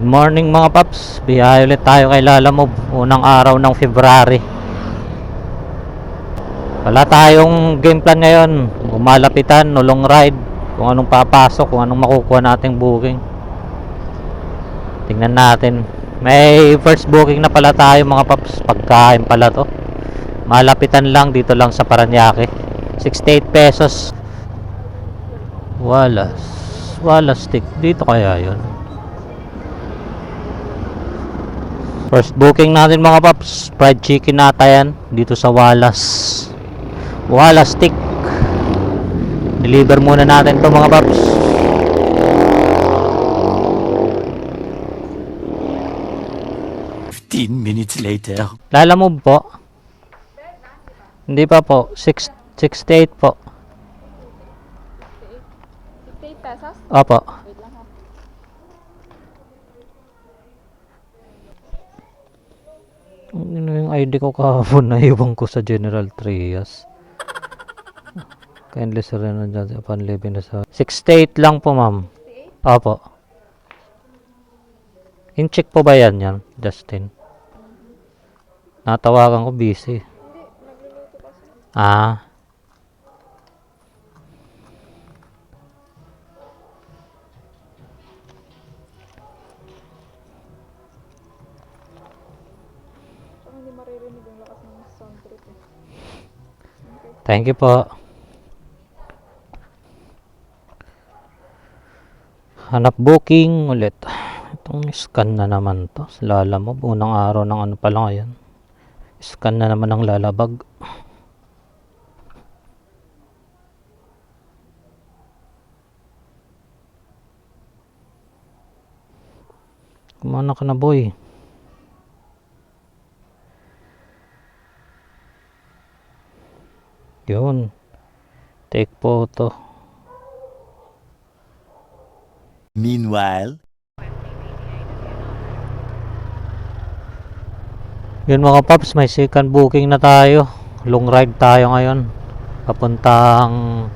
morning mga paps, biyahe ulit tayo kay Lalamove. Unang araw ng February. Wala tayong game plan ngayon. Umalapitan, no long ride. Kung anong papasok, kung anong makukuha nating booking. Tingnan natin. May first booking na pala tayo mga paps. Pagkain pala to. Malapitan lang, dito lang sa Paranaque. 68 pesos. Wala stick. Dito kaya yun. First booking natin mga paps, fried chicken nata yan dito sa Wallace Stick. Deliver muna natin to mga paps. Minutes later. Lalamove po. Hindi pa po, 68 po. 68 pesos? Opo. Wait lang ha. Ano yung ID ko kahapon na iwan ko sa General Trias. Kindly surrender dyan upon leaving the sa 68 lang po ma'am. Opo. In-check po ba yan Justin? Natawagan ko busy. Hindi, nagluluto kasi. Ah. Saka hindi maririnig ang lakas ng sound trip eh. Okay. Thank you po. Hanap booking ulit. Itong scan na naman to. Lalamove. Unang araw ng ano pa lang ngayon. Scan na naman ng lalabag. Kumana ka na boy. Yun. Take photo. Meanwhile, Yun mga paps, may second booking na tayo. Long ride tayo ngayon. Papuntang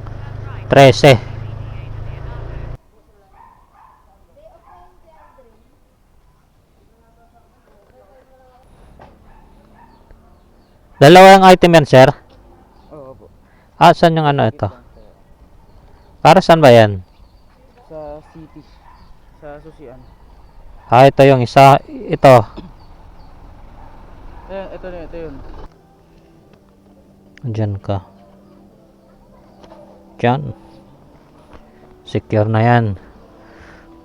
13. Dalawang item yan, sir? Oo po. Ah, saan yung ano ito? Para saan ba yan? Sa city. Sa Susian. Ah, ito yung isa. Ito. Ayan, ito yun. Diyan ka. Diyan. Secure na yan.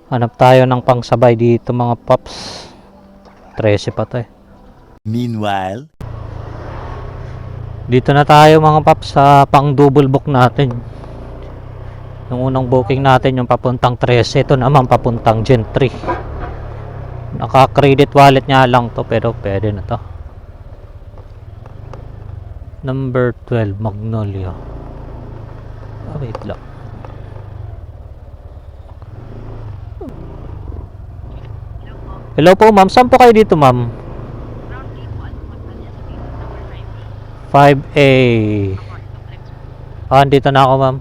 Hanap tayo ng pangsabay dito mga paps. 13 pa to eh. meanwhile, Dito na tayo mga paps sa pang double book natin. Yung unang booking natin yung papuntang 13. Ito naman papuntang Gen 3. Naka credit wallet nga lang to pero pwede na to. Number 12 Magnolia. Wait lang. Hello po ma'am, saan po kayo dito ma'am? 5A. Ah, dito na ako ma'am.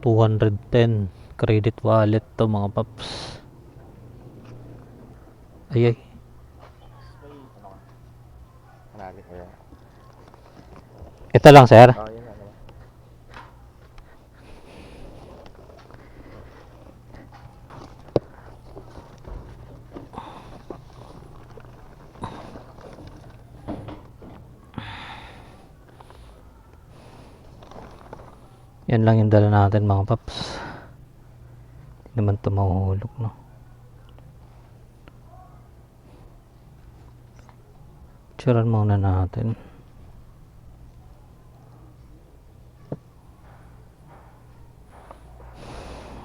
$210 credit wallet to mga paps. Ayay. Ito lang sir. Yan lang yung dala natin mga paps. Hindi naman ito mahuhulog no. Picturean muna natin.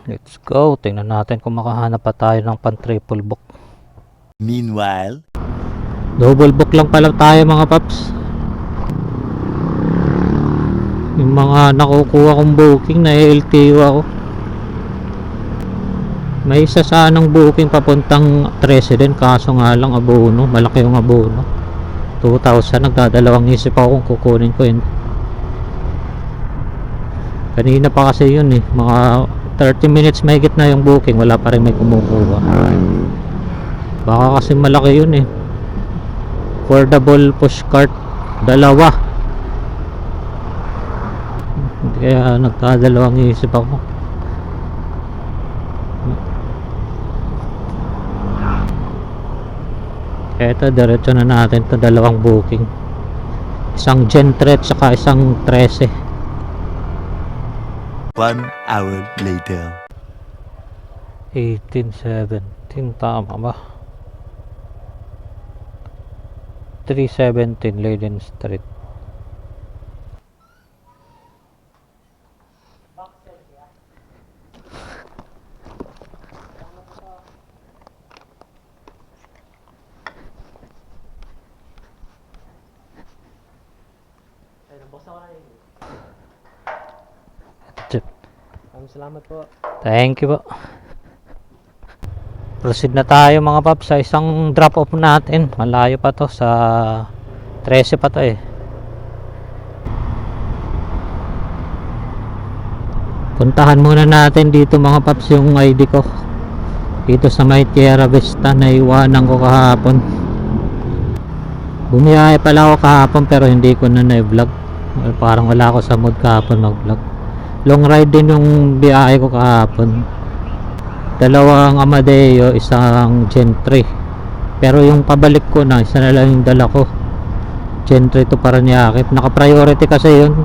Let's go. Tingnan natin kung makahanap pa tayo ng pan triple book. meanwhile, Double book lang pala tayo mga paps. Yung mga nakukuha kong booking na LTO ako. May isa sanang booking papuntang 13 din kaso nga lang abono, malaki yung abono. 2,000, nagdadalawang isip ako kung kukunin ko yun. Kanina pa kasi yun eh. Mga 30 minutes mahigit na yung booking. Wala pa rin may kumukuha. Baka kasi malaki yun eh. Affordable pushcart. Dalawa. Kaya nagkadalawang isip ako. Eto, diretso na natin to, dalawang booking. Isang Gen 3 at saka isang 13. 1 hour later. 1817, tama ba? 317 Leiden Street. Salamat po. Thank you po. Proceed na tayo mga paps sa isang drop off natin. Malayo pa to, sa 13 pa to eh. Puntahan muna natin dito mga paps yung ID ko. Dito sa may Tierra Vista na iwanan ko kahapon. Bumiyahe pala ako kahapon pero hindi ko na na-vlog. Parang wala ako sa mood kahapon mag-vlog. Long ride din yung biyahe ko kahapon. Dalawang Amadeo, isang Gen 3. Pero yung pabalik ko na, isa na lang yung dala ko. Gen 3 to Paranaque. Naka-priority kasi yun.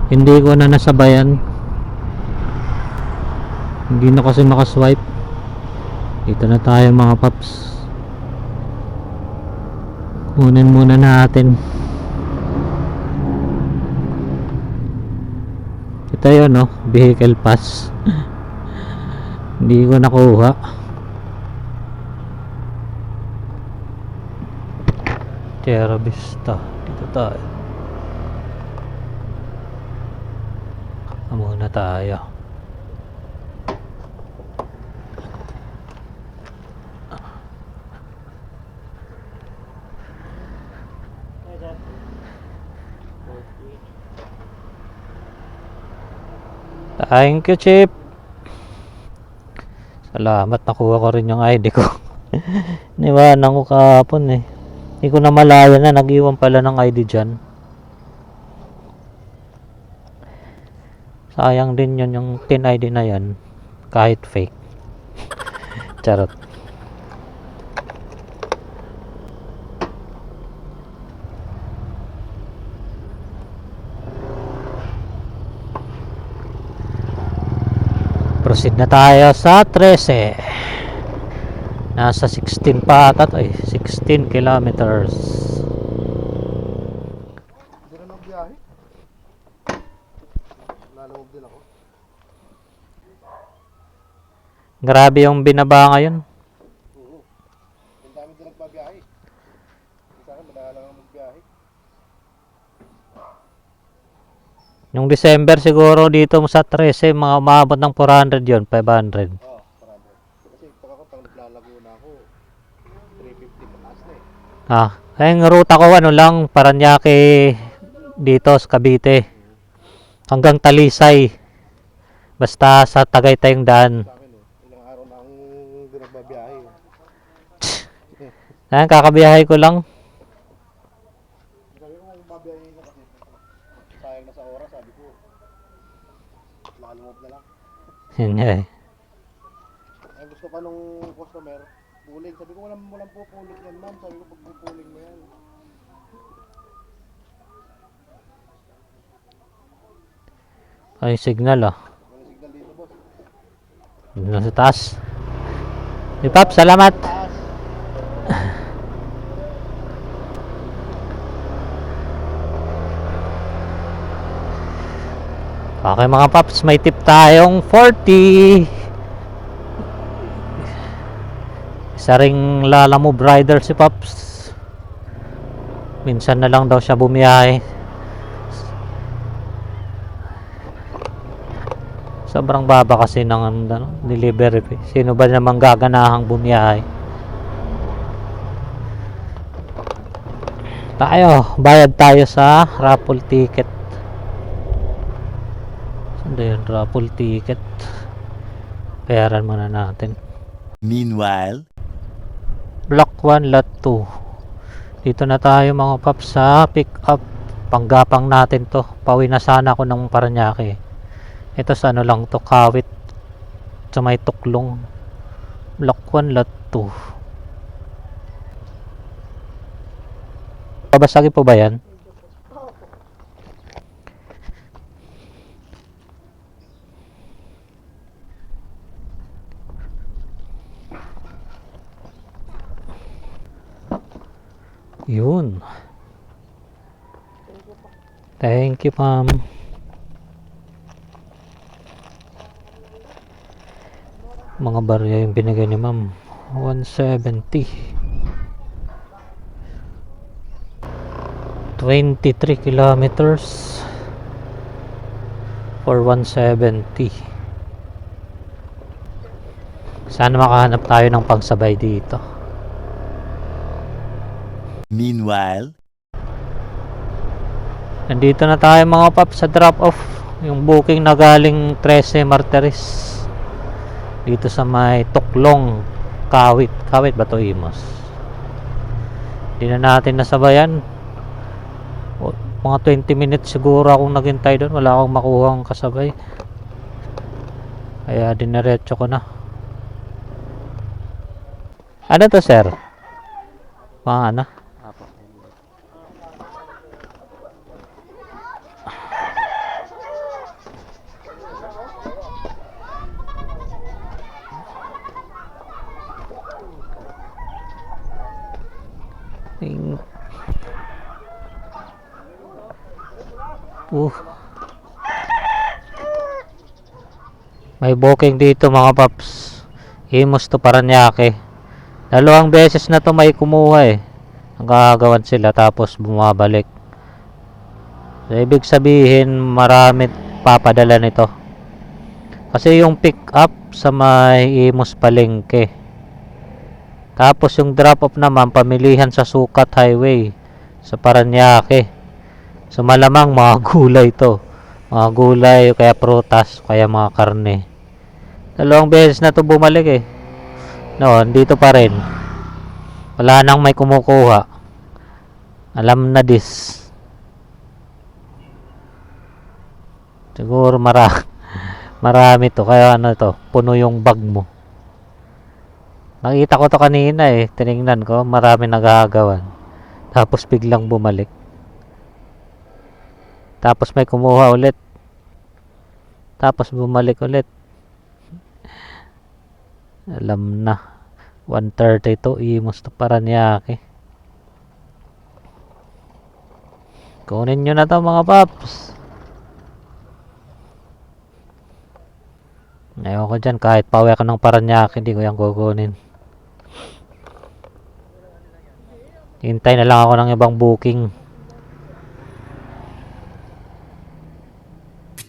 Hindi ko na nasabayan. Hindi na kasi makaswipe. Dito na tayo mga paps. Kunin muna natin. Ito yun, no? Vehicle pass. Hindi ko nakuha. Tierra Vista. Dito tayo. Muna tayo. Thank you, Chip. Salamat, nakuha ko rin yung ID ko. Niwanan ko kahapon eh. Hindi ko na malaya na, nag-iwan pala ng ID dyan. Sayang din yun, yung tin ID na yan. Kahit fake. Charot. Proceed na tayo sa 13. Nasa 16 pa ata to eh. 16 kilometers. Hindi na biyahe. Lalamog din ako. Grabe yung binaba ngayon. Oo. Ang dami din nagbabiyahe. Sa akin, madala lang ang magbiyahe. Yung December siguro dito sa 13, mga umabot ng 400 yon, 500. Oo, parado. Kasi pag ako, pag naglalago na ako, 350 pataas na eh. Yung ruta ko ano lang, Paranaque dito sa Cavite. Hanggang Talisay. Basta sa Tagaytay yung daan. Sa akin eh, ilang araw na akong hindi nagbabiyahe. Ayan, kakabiyahe ko lang. Sabi ko nga yung babiyahe na kasi, sayang na sa oras, sabi ko, lalamog na lang. Yun nga eh. Ay, gusto pa nung customer, puling. Sabi ko, walang pupuling yan, ma'am. Sabi ko, pag pupuling mo yan. Ay, signal ah. Walang signal dito, boss. Nasa taas. Hey, Pap, salamat. Taas. Okay mga Paps, may tip tayong 40. Isa ring lalamove rider si Paps. Minsan na lang daw siya bumiyahe. Sobrang baba kasi ng delivery fee. Sino ba namang gaganahang bumiyahe? Bayad tayo sa raffle ticket. Saan yun? Raffle ticket. Bayaran muna natin. Meanwhile, Block 1, lot 2. Dito na tayo mga paps sa pick up. Panggapang natin to. Pauwi na sana ako ng Paranaque. Ito sa ano lang to, Kawit. Sa may Tuklong. Block 1, lot 2. Babasagin po ba yan? Yun. Thank you, ma'am. Mga barya yung binigay ni ma'am. 170. 23 kilometers for 170. Sana makahanap tayo ng pagsabay dito. meanwhile, Nandito na tayo mga paps sa drop off. Yung booking na galing 13 Martires. Dito sa may Tuklong, Kawit. Kawit ba to, Imos? Hindi na natin nasabayan. Mga 20 minutes siguro akong naghintay doon. Wala akong makuha ang kasabay. Kaya diniretso ko na. Ano to, sir? Mga ano? Ting. May booking dito mga paps. Imos to Paranaque. Dalawang beses na to may kumuha eh. Nagkakagawan sila tapos bumabalik. So, ibig sabihin marami papadala nito. Kasi yung pick up sa may Imos Palengke. Tapos yung drop off naman pamilihan sa Sukat Highway sa Paranaque. So malamang mga gulay to. Mga gulay kaya prutas kaya mga karne. Dalawang beses na to bumalik eh. No, dito pa rin. Wala nang may kumukuha. Alam na this. Siguro marami to. Kaya ano to, puno yung bag mo. Nakita ko to kanina eh. Tinignan ko, marami nagagawan. Tapos biglang bumalik. Tapos may kumuha ulit. Tapos bumalik ulit. Alam na. 132 Imos to Paranaque. Kunin nyo na to mga paps. Ayaw ko dyan. Kahit pauwi ako ng Paranaque, hindi ko yan kukunin. Hintay na lang ako ng ibang booking.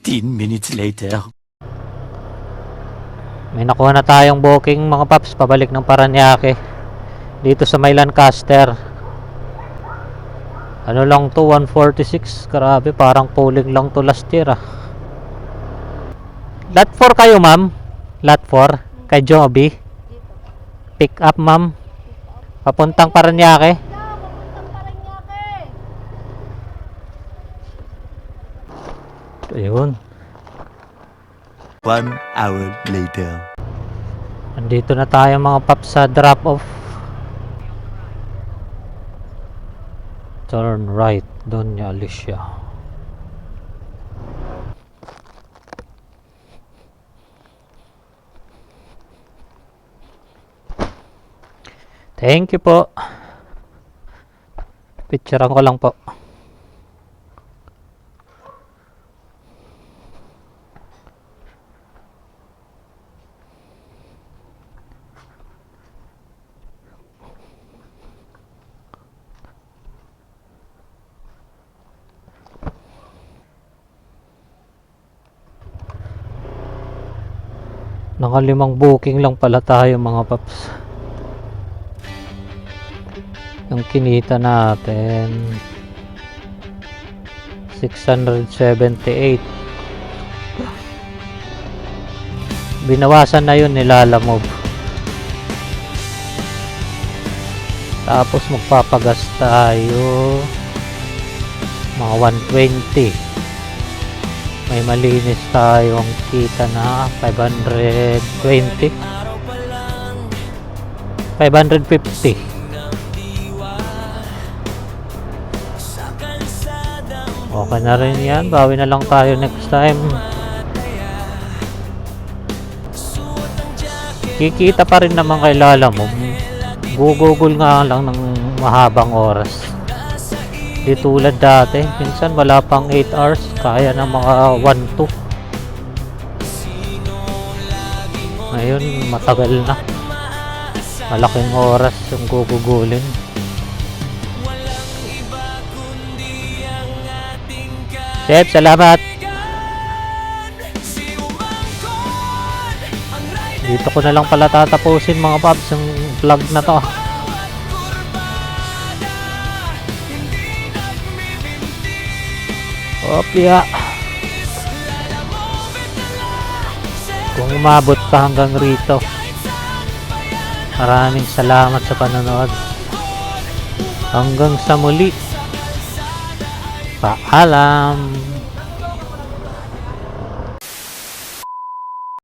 15 minutes later. May nakuha na tayong booking mga paps pabalik ng Paranaque. Dito sa may Lancaster. Ano lang to, 146. Grabe, parang pulling lang to last year ah. Lot 4 kayo ma'am? Lot 4? Kay Joby? Pick up ma'am? Papuntang Paranaque? Ayun. 1 hour later. Andito na tayo mga paps sa drop off. Turn right, Doña Alicia. Thank you po. Picturean ko lang po. Nakalimang booking lang pala tayo mga paps. Yung kinita natin 678. Binawasan na yun, nilalamove. Tapos magpapagas tayo mga 120. May malinis tayong kita na 520, 550. Okay na rin yan, bawi na lang tayo next time. Kikita pa rin naman kay Lalamove. Gugugol nga lang ng mahabang oras. Di tulad dati, minsan wala pang 8 hours, kaya ng mga 1-2. Ngayon, matagal na. Malaking oras yung gugugulin. Chef, salamat! Dito ko na lang pala tatapusin mga paps yung vlog na to. Opya. Kung umabot ka hanggang rito, maraming salamat sa panonood. Hanggang sa muli. Paalam.